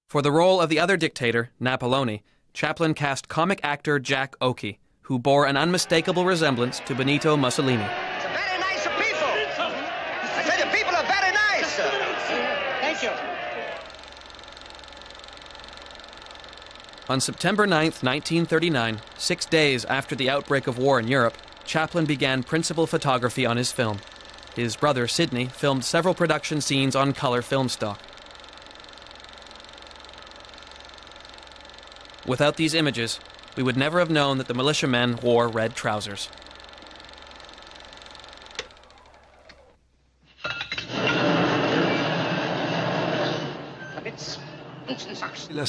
For the role of the other dictator, Napoleone, Chaplin cast comic actor Jack Oakey, who bore an unmistakable resemblance to Benito Mussolini. It's a very nice people. I say the people are very nice. Thank you. On September 9th, 1939, 6 days after the outbreak of war in Europe, Chaplin began principal photography on his film. His brother, Sidney, filmed several production scenes on color film stock. Without these images, we would never have known that the militiamen wore red trousers. The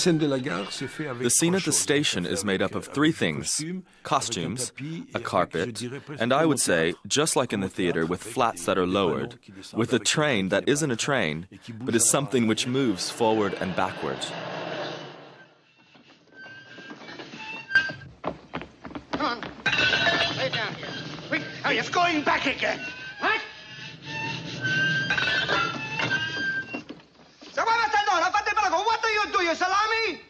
scene at the station is made up of three things: costumes, a carpet, and I would say, just like in the theater, with flats that are lowered, with a train that isn't a train, but is something which moves forward and backward. Come on. Lay down here. Quick. Oh, it's going back again. What? What do you do, you salami?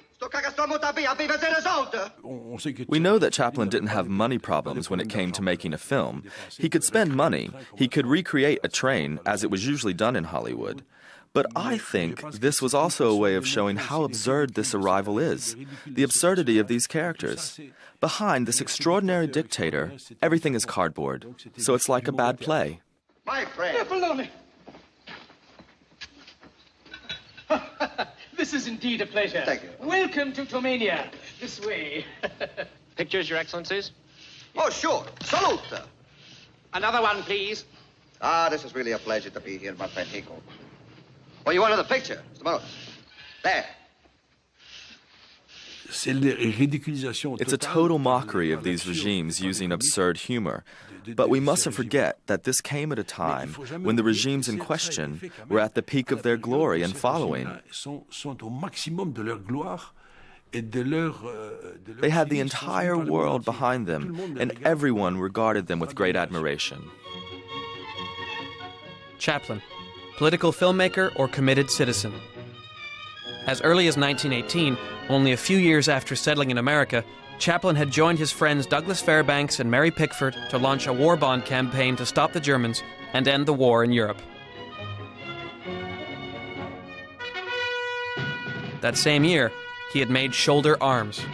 We know that Chaplin didn't have money problems when it came to making a film. He could spend money. He could recreate a train, as it was usually done in Hollywood. But I think this was also a way of showing how absurd this arrival is, the absurdity of these characters. Behind this extraordinary dictator, everything is cardboard, so it's like a bad play. My friend. This is indeed a pleasure. Thank you. Welcome to Tomania. This way. Pictures, Your Excellencies? Oh, sure. Salute. Another one, please. Ah, this is really a pleasure to be here, my friend Hinkle. Oh, you want another picture? Mr. Morris? There. It's a total mockery of these regimes using absurd humor. But we mustn't forget that this came at a time when the regimes in question were at the peak of their glory and following. They had the entire world behind them, and everyone regarded them with great admiration. Chaplin, political filmmaker or committed citizen. As early as 1918, only a few years after settling in America, Chaplin had joined his friends Douglas Fairbanks and Mary Pickford to launch a war bond campaign to stop the Germans and end the war in Europe. That same year, he had made Shoulder Arms.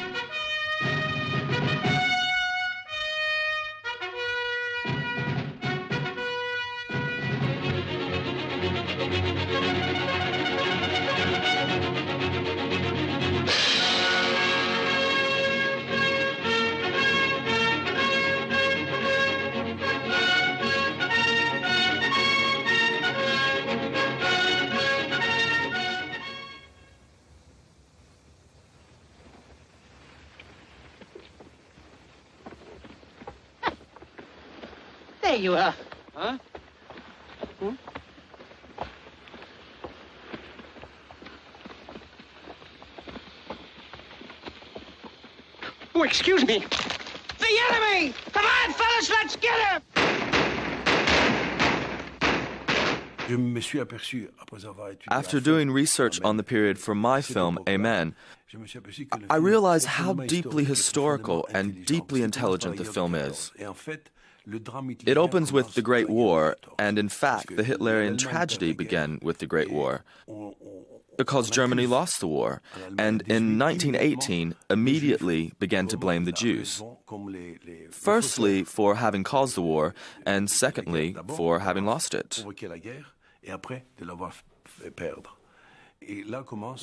There you are. Huh? Hmm? Oh, excuse me. The enemy! Come on, fellas, let's get him! After doing research on the period for my film, Amen, I realized how deeply historical and deeply intelligent the film is. It opens with the Great War, and in fact, the Hitlerian tragedy began with the Great War, because Germany lost the war, and in 1918 immediately began to blame the Jews. Firstly, for having caused the war, and secondly, for having lost it.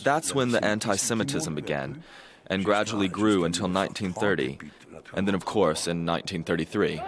That's when the anti-Semitism began, and gradually grew until 1930, and then of course in 1933.